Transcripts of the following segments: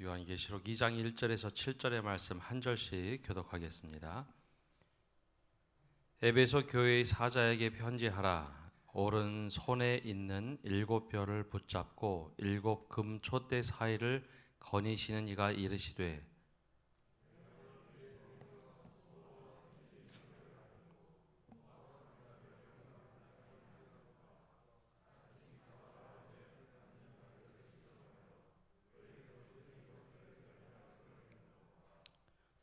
요한계시록 2장 1절에서 7절의 말씀 한 절씩 교독하겠습니다. 에베소 교회의 사자에게 편지하라. 오른손에 있는 7별을 붙잡고 7 금 촛대 사이를 거니시는 이가 이르시되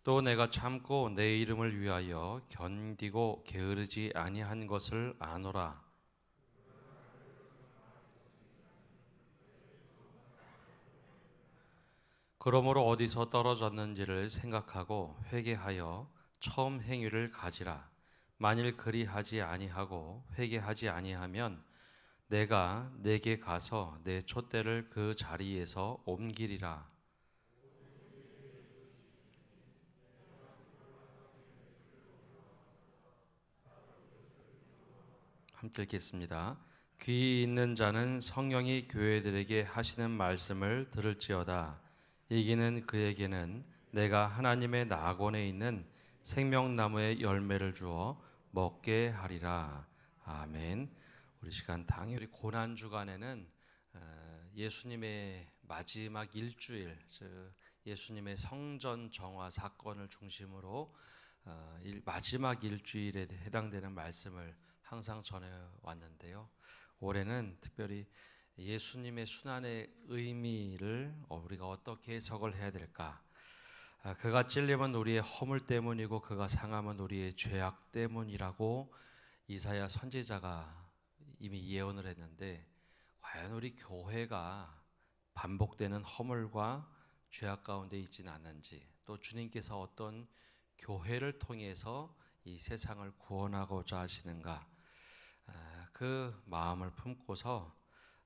또 내가 참고 내 이름을 위하여 견디고 게으르지 아니한 것을 아노라. 그러므로 어디서 떨어졌는지를 생각하고 회개하여 처음 행위를 가지라. 만일 그리하지 아니하고 회개하지 아니하면 내가 내게 가서 내 촛대를 그 자리에서 옮기리라. 함께 읽겠습니다. 귀 있는 자는 성령이 교회들에게 하시는 말씀을 들을지어다. 이기는 그에게는 내가 하나님의 낙원에 있는 생명나무의 열매를 주어 먹게 하리라. 아멘. 우리 시간 당일 고난 주간에는 예수님의 마지막 일주일, 즉 예수님의 성전 정화 사건을 중심으로 마지막 일주일에 해당되는 말씀을 항상 전해 왔는데요. 올해는 특별히 예수님의 순환의 의미를 우리가 어떻게 해석을 해야 될까? 그가 찔림은 우리의 허물 때문이고 그가 상함은 우리의 죄악 때문이라고 이사야 선지자가 이미 예언을 했는데, 과연 우리 교회가 반복되는 허물과 죄악 가운데 있지는 않는지, 또 주님께서 어떤 교회를 통해서 이 세상을 구원하고자 하시는가, 그 마음을 품고서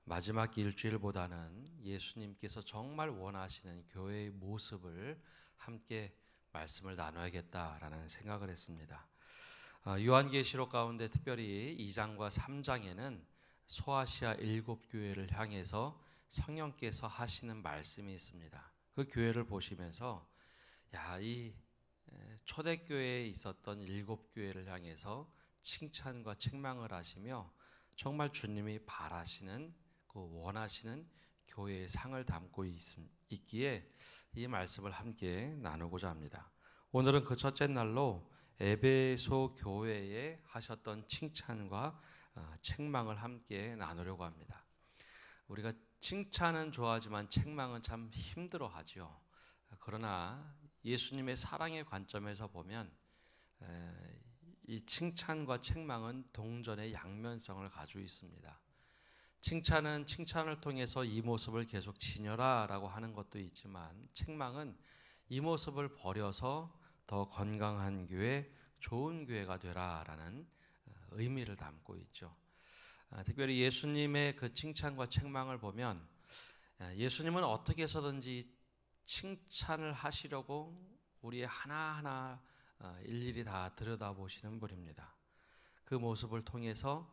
마지막 일주일보다는 예수님께서 정말 원하시는 교회의 모습을 함께 말씀을 나눠야겠다라는 생각을 했습니다. 요한계시록 가운데 특별히 2장과 3장에는 소아시아 7교회를 향해서 성령께서 하시는 말씀이 있습니다. 그 교회를 보시면서 이 초대교회에 있었던 7교회를 향해서 칭찬과 책망을 하시며 정말 주님이 바라시는 그 원하시는 교회의 상을 담고 있기에 이 말씀을 함께 나누고자 합니다. 오늘은 그 첫째 날로 에베소 교회에 하셨던 칭찬과 책망을 함께 나누려고 합니다. 우리가 칭찬은 좋아하지만 책망은 참 힘들어하죠. 그러나 예수님의 사랑의 관점에서 보면 이 칭찬과 책망은 동전의 양면성을 가지고 있습니다. 칭찬은 칭찬을 통해서 이 모습을 계속 지녀라 라고 하는 것도 있지만, 책망은 이 모습을 버려서 더 건강한 교회, 좋은 교회가 되라 라는 의미를 담고 있죠. 특별히 예수님의 그 칭찬과 책망을 보면 예수님은 어떻게 해서든지 칭찬을 하시려고 우리의 하나하나 일일이 다 들여다보시는 분입니다. 그 모습을 통해서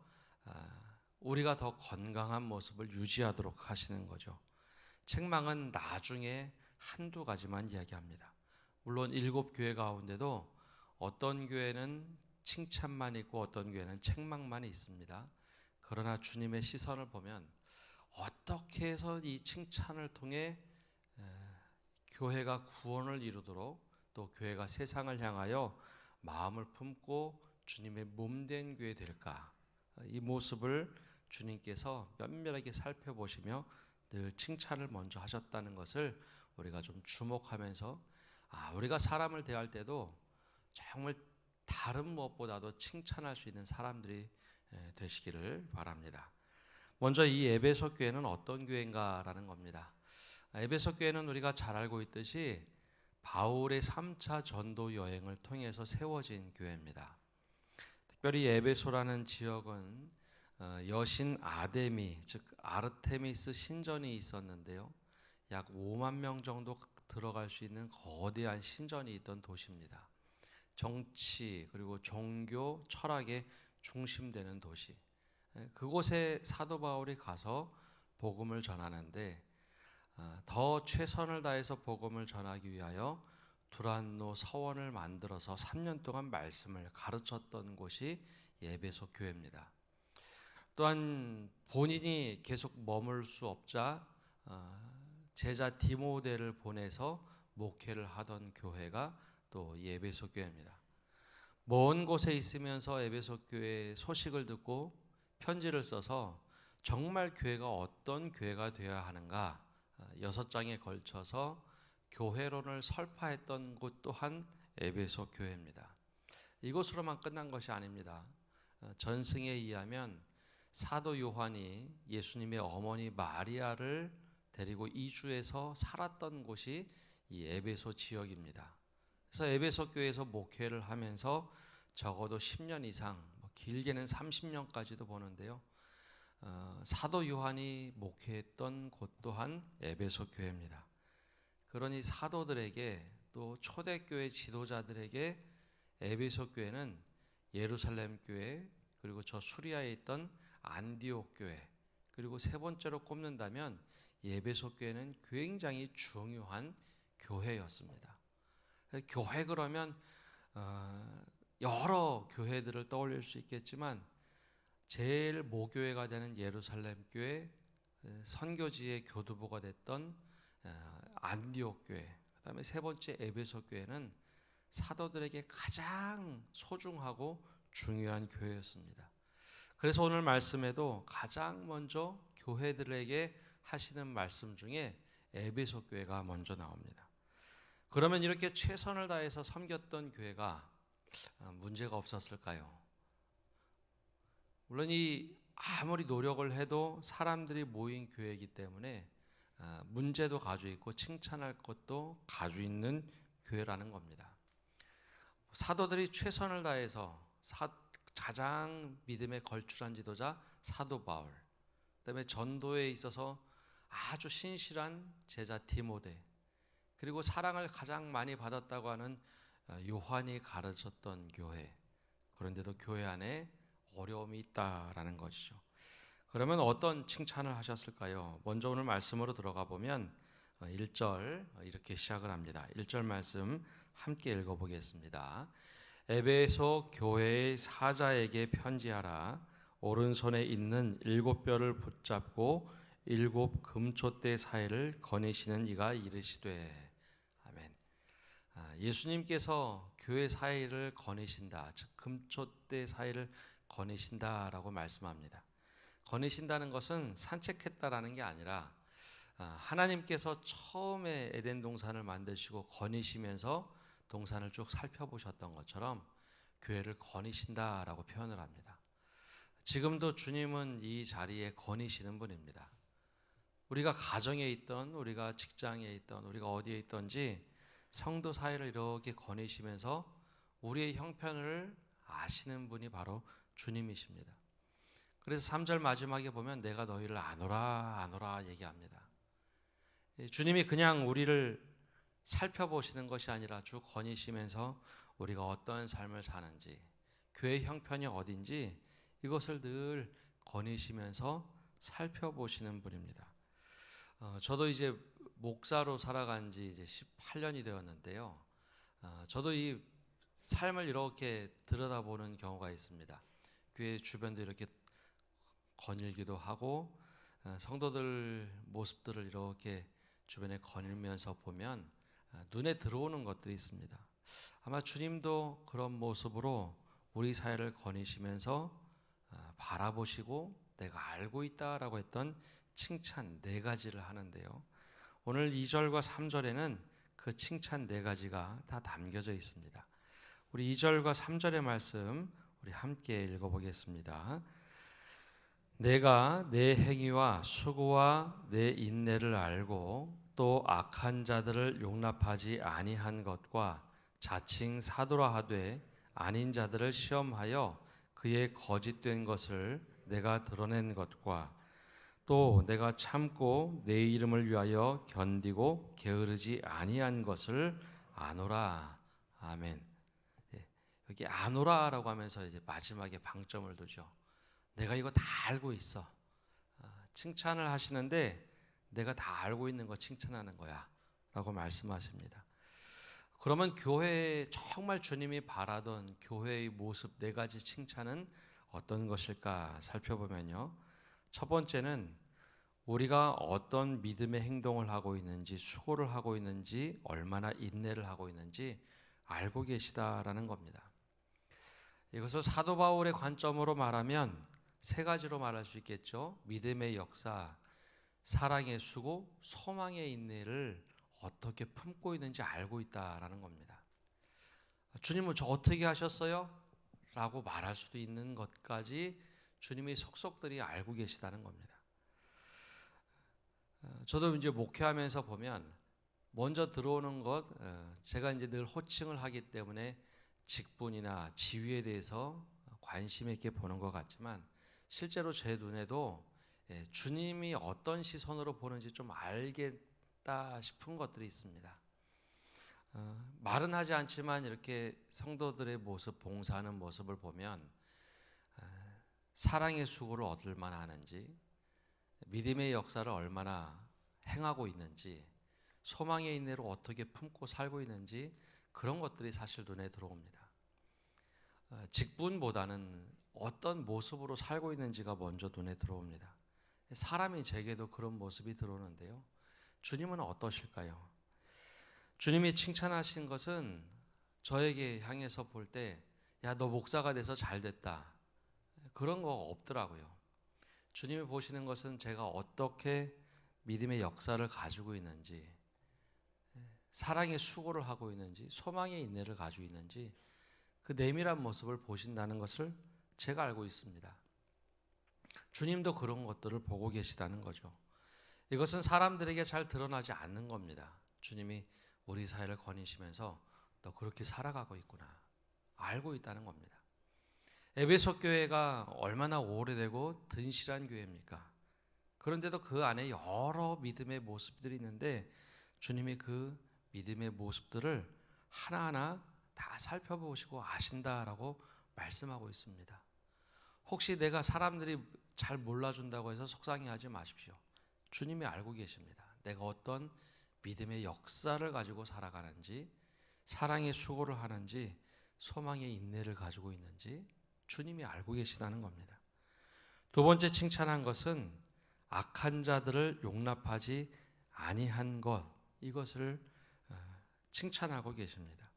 우리가 더 건강한 모습을 유지하도록 하시는 거죠. 책망은 나중에 한두 가지만 이야기합니다. 물론 7교회 가운데도 어떤 교회는 칭찬만 있고 어떤 교회는 책망만 있습니다. 그러나 주님의 시선을 보면 어떻게 해서 이 칭찬을 통해 교회가 구원을 이루도록, 또 교회가 세상을 향하여 마음을 품고 주님의 몸된 교회 될까, 이 모습을 주님께서 면밀하게 살펴보시며 늘 칭찬을 먼저 하셨다는 것을 우리가 좀 주목하면서 우리가 사람을 대할 때도 정말 다른 무엇보다도 칭찬할 수 있는 사람들이 되시기를 바랍니다. 먼저 이 에베소 교회는 어떤 교회인가라는 겁니다. 에베소 교회는 우리가 잘 알고 있듯이 바울의 3차 전도 여행을 통해서 세워진 교회입니다. 특별히 에베소라는 지역은 여신 아데미, 즉 아르테미스 신전이 있었는데요. 약 5만 명 정도 들어갈 수 있는 거대한 신전이 있던 도시입니다. 정치 그리고 종교, 철학의 중심되는 도시. 그곳에 사도 바울이 가서 복음을 전하는데 더 최선을 다해서 복음을 전하기 위하여 두란노 서원을 만들어서 3년 동안 말씀을 가르쳤던 곳이 에베소 교회입니다. 또한 본인이 계속 머물 수 없자 제자 디모데를 보내서 목회를 하던 교회가 또 에베소 교회입니다. 먼 곳에 있으면서 에베소 교회 소식을 듣고 편지를 써서 정말 교회가 어떤 교회가 되어야 하는가 6장에 걸쳐서 교회론을 설파했던 곳 또한 에베소 교회입니다. 이것으로만 끝난 것이 아닙니다. 전승에 의하면 사도 요한이 예수님의 어머니 마리아를 데리고 이주해서 살았던 곳이 이 에베소 지역입니다. 그래서 에베소 교회에서 목회를 하면서 적어도 10년 이상, 길게는 30년까지도 보는데요. 사도 요한이 목회했던 곳 또한 에베소 교회입니다. 그러니 사도들에게 또 초대교회 지도자들에게 에베소 교회는 예루살렘 교회, 그리고 저 수리아에 있던 안디옥 교회, 그리고 세 번째로 꼽는다면 에베소 교회는 굉장히 중요한 교회였습니다. 교회 그러면 여러 교회들을 떠올릴 수 있겠지만 제일 모교회가 되는 예루살렘 교회, 선교지의 교두보가 됐던 안디옥 교회, 그다음에 세 번째 에베소 교회는 사도들에게 가장 소중하고 중요한 교회였습니다. 그래서 오늘 말씀에도 가장 먼저 교회들에게 하시는 말씀 중에 에베소 교회가 먼저 나옵니다. 그러면 이렇게 최선을 다해서 섬겼던 교회가 문제가 없었을까요? 물론 이 아무리 노력을 해도 사람들이 모인 교회이기 때문에 문제도 가지고 있고 칭찬할 것도 가지고 있는 교회라는 겁니다. 사도들이 최선을 다해서 가장 믿음에 걸출한 지도자 사도 바울, 그다음에 전도에 있어서 아주 신실한 제자 디모데, 그리고 사랑을 가장 많이 받았다고 하는 요한이 가르쳤던 교회. 그런데도 교회 안에 어려움이 있다라는 것이죠. 그러면 어떤 칭찬을 하셨을까요? 먼저 오늘 말씀으로 들어가 보면 1절 이렇게 시작을 합니다. 1절 말씀 함께 읽어보겠습니다. 에베소 교회의 사자에게 편지하라. 오른손에 있는 7뼈를 붙잡고 7 금촛대 사이를 거니시는 이가 이르시되. 아멘. 예수님께서 교회 사이를 거니신다, 즉 금촛대 사이를 거니신다라고 말씀합니다. 거니신다는 것은 산책했다라는 게 아니라 하나님께서 처음에 에덴 동산을 만드시고 거니시면서 동산을 쭉 살펴보셨던 것처럼 교회를 거니신다라고 표현을 합니다. 지금도 주님은 이 자리에 거니시는 분입니다. 우리가 가정에 있던, 우리가 직장에 있던, 우리가 어디에 있던지 성도 사이를 이렇게 거니시면서 우리의 형편을 아시는 분이 바로 주님이십니다. 그래서 3절 마지막에 보면 내가 너희를 아노라 얘기합니다. 주님이 그냥 우리를 살펴보시는 것이 아니라 쭉 거니시면서 우리가 어떤 삶을 사는지, 교회 형편이 어딘지 이것을 늘 거니시면서 살펴보시는 분입니다. 저도 이제 목사로 살아간 지 이제 18년이 되었는데요. 저도 이 삶을 이렇게 들여다보는 경우가 있습니다. 교회 주변도 이렇게 거닐기도 하고 성도들 모습들을 이렇게 주변에 거닐면서 보면 눈에 들어오는 것들이 있습니다. 아마 주님도 그런 모습으로 우리 사회를 거니시면서 바라보시고 내가 알고 있다라고 했던 칭찬 4가지를 하는데요. 오늘 2절과 3절에는 그 칭찬 4가지가 다 담겨져 있습니다. 우리 2절과 3절의 말씀 우리 함께 읽어보겠습니다. 내가 내 행위와 수고와 내 인내를 알고 또 악한 자들을 용납하지 아니한 것과 자칭 사도라 하되 아닌 자들을 시험하여 그의 거짓된 것을 내가 드러낸 것과 또 내가 참고 내 이름을 위하여 견디고 게으르지 아니한 것을 아노라. 아멘. 여기 아노라라고 하면서 이제 마지막에 방점을 두죠. 내가 이거 다 알고 있어. 칭찬을 하시는데 내가 다 알고 있는 거 칭찬하는 거야 라고 말씀하십니다. 그러면 교회에 정말 주님이 바라던 교회의 모습 네 가지 칭찬은 어떤 것일까 살펴보면요, 첫 번째는 우리가 어떤 믿음의 행동을 하고 있는지, 수고를 하고 있는지, 얼마나 인내를 하고 있는지 알고 계시다라는 겁니다. 이것을 사도 바울의 관점으로 말하면 세 가지로 말할 수 있겠죠. 믿음의 역사, 사랑의 수고, 소망의 인내를 어떻게 품고 있는지 알고 있다라는 겁니다. 주님은 저 어떻게 하셨어요? 라고 말할 수도 있는 것까지 주님의 속속들이 알고 계시다는 겁니다. 저도 이제 목회하면서 보면 먼저 들어오는 것, 제가 이제 늘 호칭을 하기 때문에 직분이나 지위에 대해서 관심 있게 보는 것 같지만 실제로 제 눈에도 주님이 어떤 시선으로 보는지 좀 알겠다 싶은 것들이 있습니다. 말은 하지 않지만 이렇게 성도들의 모습, 봉사하는 모습을 보면 사랑의 수고를 얻을만 하는지, 믿음의 역사를 얼마나 행하고 있는지, 소망의 인내로 어떻게 품고 살고 있는지, 그런 것들이 사실 눈에 들어옵니다. 직분보다는 어떤 모습으로 살고 있는지가 먼저 눈에 들어옵니다. 사람이 제게도 그런 모습이 들어오는데요, 주님은 어떠실까요? 주님이 칭찬하신 것은 저에게 향해서 볼 때, 야, 너 목사가 돼서 잘 됐다, 그런 거 없더라고요. 주님이 보시는 것은 제가 어떻게 믿음의 역사를 가지고 있는지, 사랑의 수고를 하고 있는지, 소망의 인내를 가지고 있는지, 그 내밀한 모습을 보신다는 것을 제가 알고 있습니다. 주님도 그런 것들을 보고 계시다는 거죠. 이것은 사람들에게 잘 드러나지 않는 겁니다. 주님이 우리 사회를 거니시면서 너 그렇게 살아가고 있구나, 알고 있다는 겁니다. 에베소 교회가 얼마나 오래되고 든실한 교회입니까? 그런데도 그 안에 여러 믿음의 모습들이 있는데 주님이 그 믿음의 모습들을 하나하나 다 살펴보시고 아신다라고 말씀하고 있습니다. 혹시 내가 사람들이 잘 몰라준다고 해서 속상해하지 마십시오. 주님이 알고 계십니다. 내가 어떤 믿음의 역사를 가지고 살아가는지, 사랑의 수고를 하는지, 소망의 인내를 가지고 있는지 주님이 알고 계시다는 겁니다. 두 번째 칭찬한 것은 악한 자들을 용납하지 아니한 것, 이것을 칭찬하고 계십니다.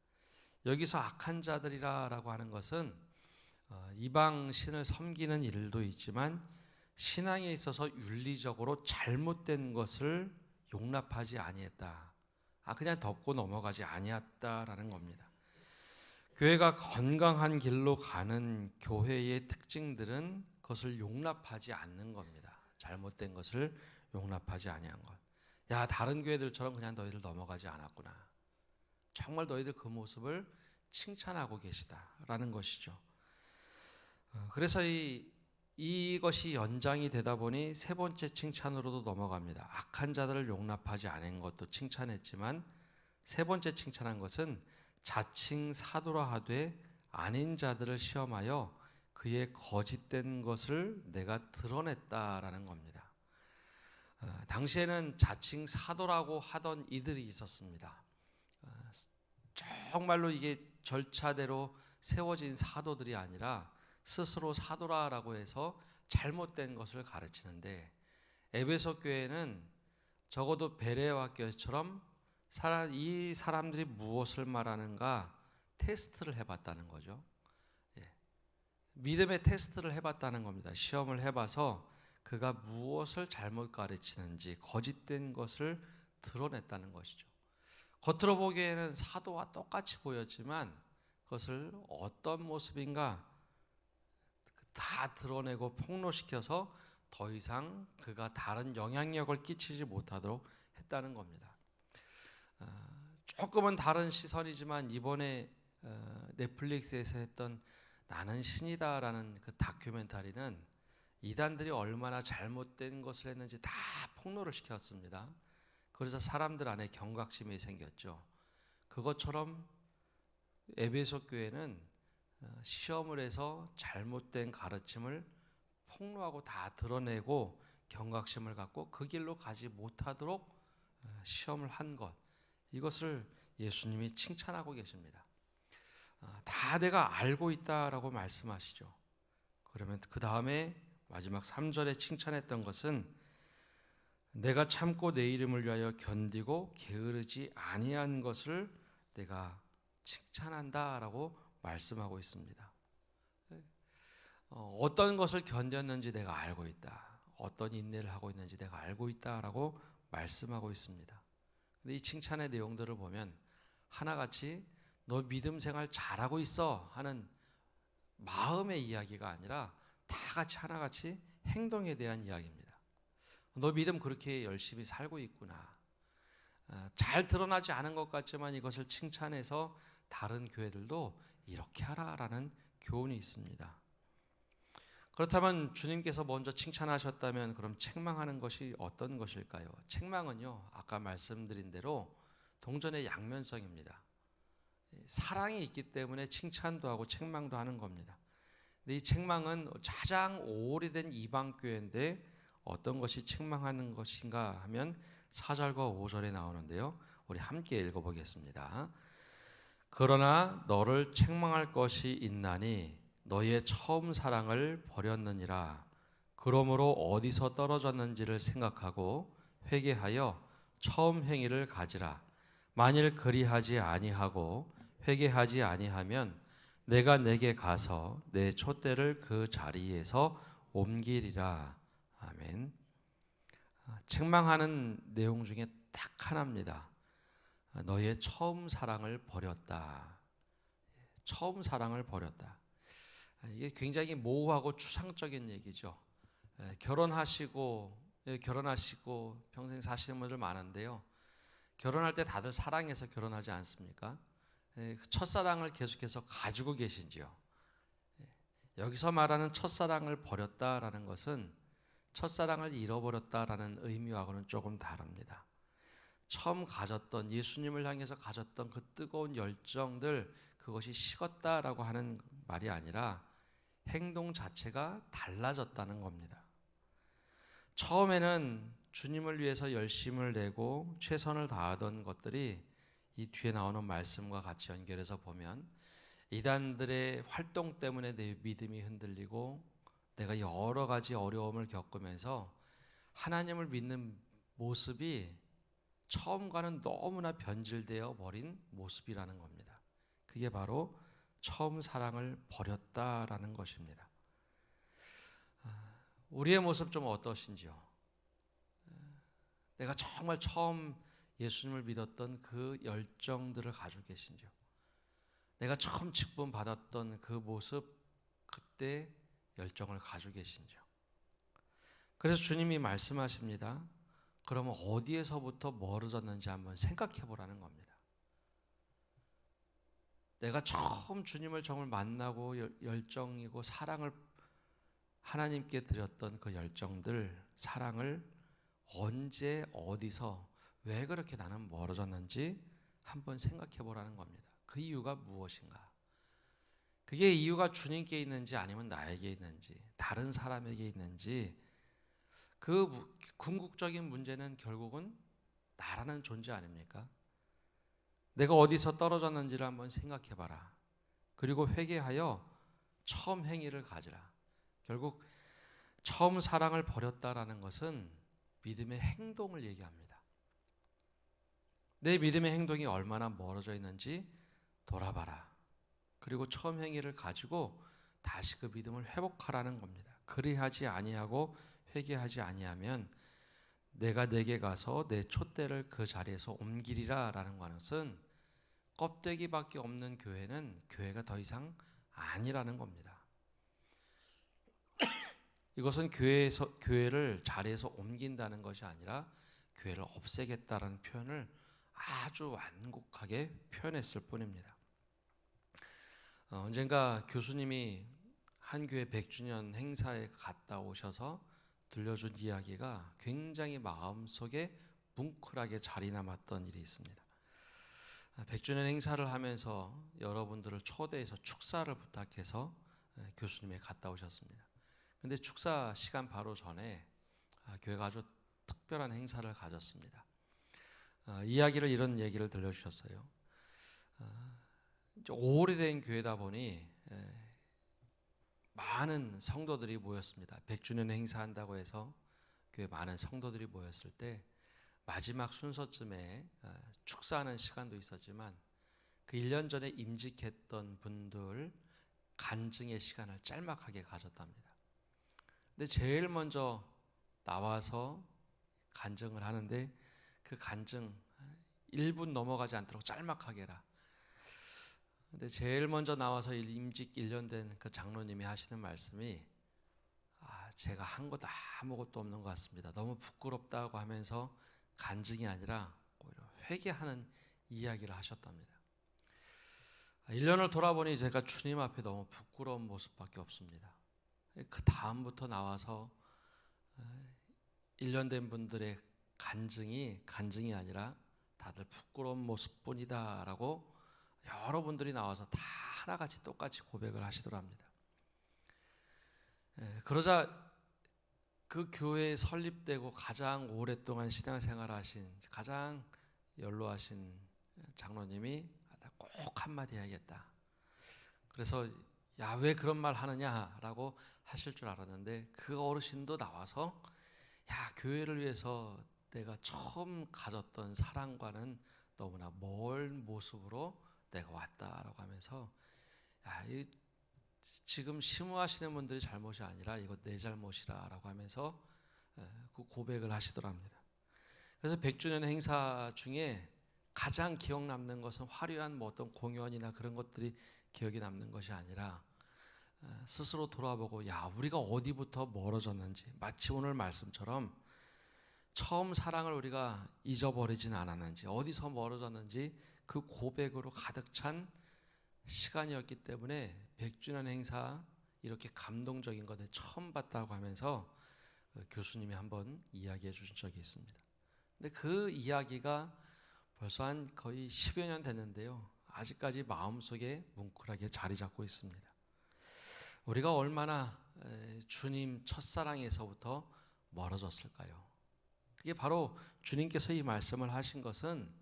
여기서 악한 자들이라고 하는 것은 이방 신을 섬기는 일도 있지만 신앙에 있어서 윤리적으로 잘못된 것을 용납하지 아니했다, 그냥 덮고 넘어가지 아니했다라는 겁니다. 교회가 건강한 길로 가는 교회의 특징들은 그것을 용납하지 않는 겁니다. 잘못된 것을 용납하지 아니한 것. 야, 다른 교회들처럼 그냥 너희들 넘어가지 않았구나, 정말 너희들 그 모습을 칭찬하고 계시다라는 것이죠. 그래서 이것이 연장이 되다 보니 세 번째 칭찬으로도 넘어갑니다. 악한 자들을 용납하지 않은 것도 칭찬했지만 세 번째 칭찬한 것은 자칭 사도라 하되 아닌 자들을 시험하여 그의 거짓된 것을 내가 드러냈다라는 겁니다. 당시에는 자칭 사도라고 하던 이들이 있었습니다. 정말로 이게 절차대로 세워진 사도들이 아니라 스스로 사도라고 해서 잘못된 것을 가르치는데, 에베소 교회는 적어도 베레와 교회처럼 이 사람들이 무엇을 말하는가 테스트를 해봤다는 거죠. 믿음의 테스트를 해봤다는 겁니다. 시험을 해봐서 그가 무엇을 잘못 가르치는지 거짓된 것을 드러냈다는 것이죠. 겉으로 보기에는 사도와 똑같이 보였지만 그것을 어떤 모습인가 다 드러내고 폭로시켜서 더 이상 그가 다른 영향력을 끼치지 못하도록 했다는 겁니다. 조금은 다른 시선이지만 이번에 넷플릭스에서 했던 나는 신이다라는 그 다큐멘터리는 이단들이 얼마나 잘못된 것을 했는지 다 폭로를 시켰습니다. 그래서 사람들 안에 경각심이 생겼죠. 그것처럼 에베소 교회는 시험을 해서 잘못된 가르침을 폭로하고 다 드러내고 경각심을 갖고 그 길로 가지 못하도록 시험을 한 것, 이것을 예수님이 칭찬하고 계십니다. 다 내가 알고 있다라고 말씀하시죠. 그러면 그 다음에 마지막 3절에 칭찬했던 것은 내가 참고 내 이름을 위하여 견디고 게으르지 아니한 것을 내가 칭찬한다라고 말씀하고 있습니다. 어떤 것을 견뎠는지 내가 알고 있다. 어떤 인내를 하고 있는지 내가 알고 있다라고 말씀하고 있습니다. 근데 이 칭찬의 내용들을 보면 하나같이 너 믿음 생활 잘하고 있어 하는 마음의 이야기가 아니라 다 같이 하나같이 행동에 대한 이야기입니다. 너 믿음 그렇게 열심히 살고 있구나. 잘 드러나지 않은 것 같지만 이것을 칭찬해서 다른 교회들도 이렇게 하라라는 교훈이 있습니다. 그렇다면 주님께서 먼저 칭찬하셨다면 그럼 책망하는 것이 어떤 것일까요? 책망은요, 아까 말씀드린 대로 동전의 양면성입니다. 사랑이 있기 때문에 칭찬도 하고 책망도 하는 겁니다. 근데 이 책망은 가장 오래된 이방교회인데 어떤 것이 책망하는 것인가 하면 4절과 5절에 나오는데요. 우리 함께 읽어보겠습니다. 그러나 너를 책망할 것이 있나니 너의 처음 사랑을 버렸느니라. 그러므로 어디서 떨어졌는지를 생각하고 회개하여 처음 행위를 가지라. 만일 그리하지 아니하고 회개하지 아니하면 내가 내게 가서 내 촛대를 그 자리에서 옮기리라. 아멘. 책망하는 내용 중에 딱 하나입니다. 너의 처음 사랑을 버렸다. 처음 사랑을 버렸다. 이게 굉장히 모호하고 추상적인 얘기죠. 결혼하시고 평생 사시는 분들 많은데요. 결혼할 때 다들 사랑해서 결혼하지 않습니까? 첫사랑을 계속해서 가지고 계신지요? 여기서 말하는 첫사랑을 버렸다라는 것은 첫사랑을 잃어버렸다라는 의미하고는 조금 다릅니다. 처음 가졌던 예수님을 향해서 가졌던 그 뜨거운 열정들, 그것이 식었다라고 하는 말이 아니라 행동 자체가 달라졌다는 겁니다. 처음에는 주님을 위해서 열심을 내고 최선을 다하던 것들이 이 뒤에 나오는 말씀과 같이 연결해서 보면 이단들의 활동 때문에 내 믿음이 흔들리고 내가 여러 가지 어려움을 겪으면서 하나님을 믿는 모습이 처음과는 너무나 변질되어 버린 모습이라는 겁니다. 그게 바로 처음 사랑을 버렸다라는 것입니다. 우리의 모습 좀 어떠신지요? 내가 정말 처음 예수님을 믿었던 그 열정들을 가지고 계신지요? 내가 처음 직분 받았던 그 모습, 그때 열정을 가지고 계신지요? 그래서 주님이 말씀하십니다. 그러면 어디에서부터 멀어졌는지 한번 생각해 보라는 겁니다. 내가 처음 주님을 정말 만나고 열정이고 사랑을 하나님께 드렸던 그 열정들, 사랑을 언제 어디서 왜 그렇게 나는 멀어졌는지 한번 생각해 보라는 겁니다. 그 이유가 무엇인가? 그게 이유가 주님께 있는지 아니면 나에게 있는지 다른 사람에게 있는지, 그 궁극적인 문제는 결국은 나라는 존재 아닙니까? 내가 어디서 떨어졌는지를 한번 생각해 봐라. 그리고 회개하여 처음 행위를 가지라. 결국 처음 사랑을 버렸다라는 것은 믿음의 행동을 얘기합니다. 내 믿음의 행동이 얼마나 멀어져 있는지 돌아봐라. 그리고 처음 행위를 가지고 다시 그 믿음을 회복하라는 겁니다. 그리하지 아니하고 회개하지 아니하면 내가 내게 가서 내 촛대를 그 자리에서 옮기리라 라는 것은 껍데기밖에 없는 교회는 교회가 더 이상 아니라는 겁니다. 이것은 교회를 자리에서 옮긴다는 것이 아니라 교회를 없애겠다라는 표현을 아주 완곡하게 표현했을 뿐입니다. 언젠가 교수님이 한 교회 100주년 행사에 갔다 오셔서 들려준 이야기가 굉장히 마음속에 뭉클하게 자리 남았던 일이 있습니다. 100주년 행사를 하면서 여러분들을 초대해서 축사를 부탁해서 교수님이 갔다 오셨습니다. 근데 축사 시간 바로 전에 교회가 아주 특별한 행사를 가졌습니다. 이런 얘기를 들려주셨어요. 오래된 교회다 보니 많은 성도들이 모였습니다. 100주년 행사한다고 해서 교회 많은 성도들이 모였을 때 마지막 순서쯤에 축사하는 시간도 있었지만 그 1년 전에 임직했던 분들 간증의 시간을 짤막하게 가졌답니다. 근데 제일 먼저 나와서 간증을 하는데 그 간증 1분 넘어가지 않도록 짤막하게 해라. 근데 제일 먼저 나와서 임직 1년 된 그 장로님이 하시는 말씀이 제가 한 것도 아무것도 없는 것 같습니다. 너무 부끄럽다고 하면서 간증이 아니라 오히려 회개하는 이야기를 하셨답니다. 1년을 돌아보니 제가 주님 앞에 너무 부끄러운 모습밖에 없습니다. 그 다음부터 나와서 1년 된 분들의 간증이 아니라 다들 부끄러운 모습뿐이다 라고 여러분들이 나와서 다 하나같이 똑같이 고백을 하시더랍니다. 그러자 그 교회에 설립되고 가장 오랫동안 신앙생활을 하신 가장 연로하신 장로님이 꼭 한마디 해야겠다. 그래서 야, 왜 그런 말 하느냐라고 하실 줄 알았는데 그 어르신도 나와서 야, 교회를 위해서 내가 처음 가졌던 사랑과는 너무나 먼 모습으로 내가 왔다라고 하면서 야, 지금 심호하시는 분들이 잘못이 아니라 이거 내 잘못이라고 하면서 그 고백을 하시더랍니다. 그래서 100주년 행사 중에 가장 기억 남는 것은 화려한 어떤 공연이나 그런 것들이 기억이 남는 것이 아니라 스스로 돌아보고 야, 우리가 어디부터 멀어졌는지, 마치 오늘 말씀처럼 처음 사랑을 우리가 잊어버리진 않았는지, 어디서 멀어졌는지 그 고백으로 가득 찬 시간이었기 때문에 100주년 행사 이렇게 감동적인 것을 처음 봤다고 하면서 교수님이 한번 이야기해 주신 적이 있습니다. 근데 그 이야기가 벌써 한 거의 10여 년 됐는데요, 아직까지 마음속에 뭉클하게 자리 잡고 있습니다. 우리가 얼마나 주님 첫사랑에서부터 멀어졌을까요? 그게 바로 주님께서 이 말씀을 하신 것은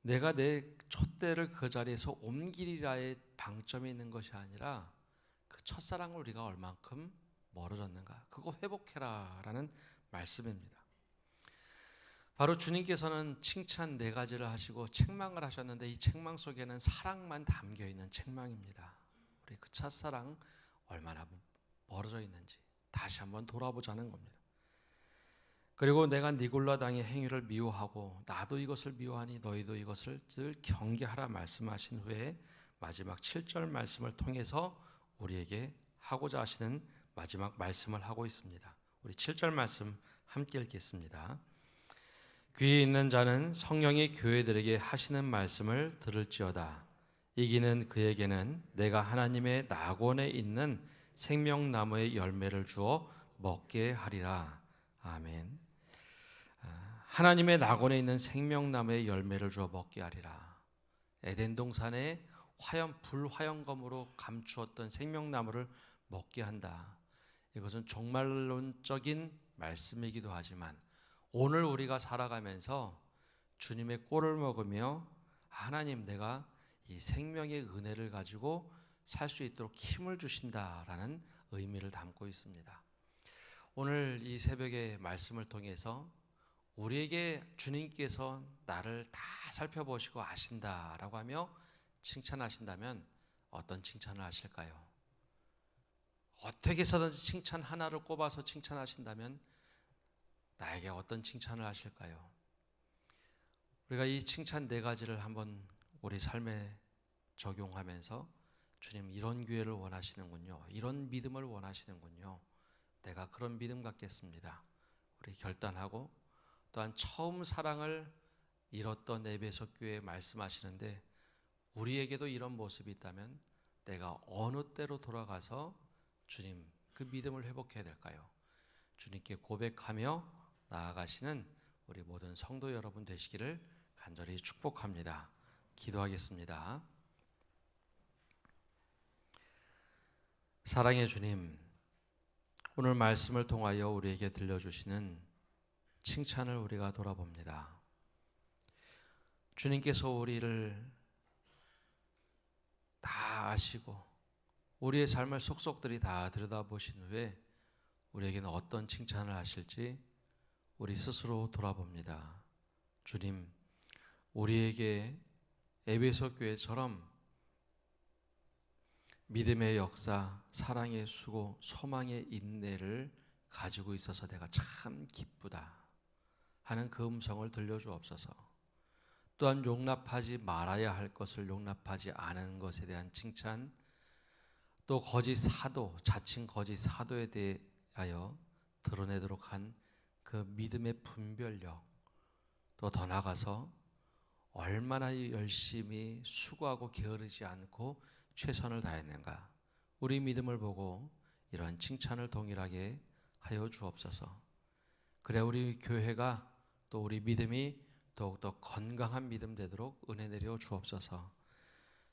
내가 내 촛대를 그 자리에서 옮기리라의 방점이 있는 것이 아니라 그 첫사랑을 우리가 얼만큼 멀어졌는가, 그거 회복해라라는 말씀입니다. 바로 주님께서는 칭찬 4가지를 하시고 책망을 하셨는데 이 책망 속에는 사랑만 담겨있는 책망입니다. 우리 그 첫사랑 얼마나 멀어져 있는지 다시 한번 돌아보자는 겁니다. 그리고 내가 니골라 당의 행위를 미워하고 나도 이것을 미워하니 너희도 이것을 늘 경계하라 말씀하신 후에 마지막 7절 말씀을 통해서 우리에게 하고자 하시는 마지막 말씀을 하고 있습니다. 우리 7절 말씀 함께 읽겠습니다. 귀에 있는 자는 성령이 교회들에게 하시는 말씀을 들을지어다. 이기는 그에게는 내가 하나님의 낙원에 있는 생명나무의 열매를 주어 먹게 하리라. 아멘. 하나님의 낙원에 있는 생명나무의 열매를 주어 먹게 하리라. 에덴 동산에 불화염검으로 감추었던 생명나무를 먹게 한다. 이것은 종말론적인 말씀이기도 하지만 오늘 우리가 살아가면서 주님의 꼴을 먹으며 하나님, 내가 이 생명의 은혜를 가지고 살 수 있도록 힘을 주신다라는 의미를 담고 있습니다. 오늘 이 새벽의 말씀을 통해서 우리에게 주님께서 나를 다 살펴보시고 아신다라고 하며 칭찬하신다면 어떤 칭찬을 하실까요? 어떻게 해서든지 칭찬 하나를 꼽아서 칭찬하신다면 나에게 어떤 칭찬을 하실까요? 우리가 이 칭찬 4가지를 한번 우리 삶에 적용하면서 주님, 이런 교회를 원하시는군요, 이런 믿음을 원하시는군요, 내가 그런 믿음 갖겠습니다, 우리 결단하고, 또한 처음 사랑을 잃었던 에베소 교회에 말씀하시는데 우리에게도 이런 모습이 있다면 내가 어느 때로 돌아가서 주님, 그 믿음을 회복해야 될까요? 주님께 고백하며 나아가시는 우리 모든 성도 여러분 되시기를 간절히 축복합니다. 기도하겠습니다. 사랑의 주님, 오늘 말씀을 통하여 우리에게 들려주시는 칭찬을 우리가 돌아봅니다. 주님께서 우리를 다 아시고 우리의 삶을 속속들이 다 들여다보신 후에 우리에게는 어떤 칭찬을 하실지 우리 스스로 돌아봅니다. 주님, 우리에게 에베소 교회처럼 믿음의 역사, 사랑의 수고, 소망의 인내를 가지고 있어서 내가 참 기쁘다 하는 그 음성을 들려주옵소서. 또한 용납하지 말아야 할 것을 용납하지 않은 것에 대한 칭찬, 또 거짓 사도, 자칭 거짓 사도에 대하여 드러내도록 한 그 믿음의 분별력, 또 더 나아가서 얼마나 열심히 수고하고 게으르지 않고 최선을 다했는가, 우리 믿음을 보고 이러한 칭찬을 동일하게 하여 주옵소서. 그래 우리 교회가 또 우리 믿음이 더욱더 건강한 믿음 되도록 은혜 내려 주옵소서.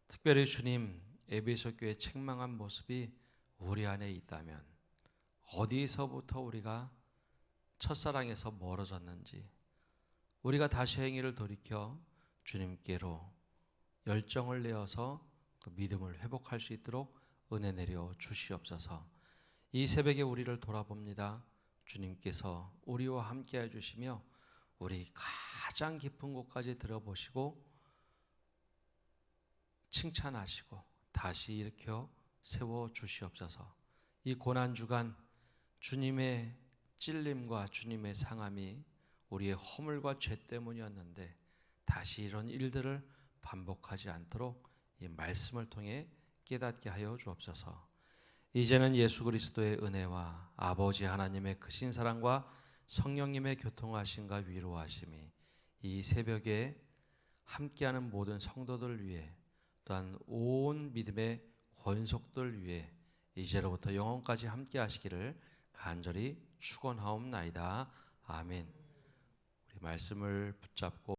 특별히 주님, 에베소 교회 책망한 모습이 우리 안에 있다면 어디서부터 우리가 첫사랑에서 멀어졌는지, 우리가 다시 행위를 돌이켜 주님께로 열정을 내어서 그 믿음을 회복할 수 있도록 은혜 내려 주시옵소서. 이 새벽에 우리를 돌아봅니다. 주님께서 우리와 함께 해주시며 우리 가장 깊은 곳까지 들어보시고 칭찬하시고 다시 일으켜 세워 주시옵소서. 이 고난주간 주님의 찔림과 주님의 상함이 우리의 허물과 죄 때문이었는데 다시 이런 일들을 반복하지 않도록 이 말씀을 통해 깨닫게 하여 주옵소서. 이제는 예수 그리스도의 은혜와 아버지 하나님의 크신 사랑과 성령님의 교통하심과 위로하심이 이 새벽에 함께하는 모든 성도들 위해, 또한 온 믿음의 권속들 위해 이제로부터 영원까지 함께 하시기를 간절히 축원하옵나이다. 아멘. 우리 말씀을 붙잡고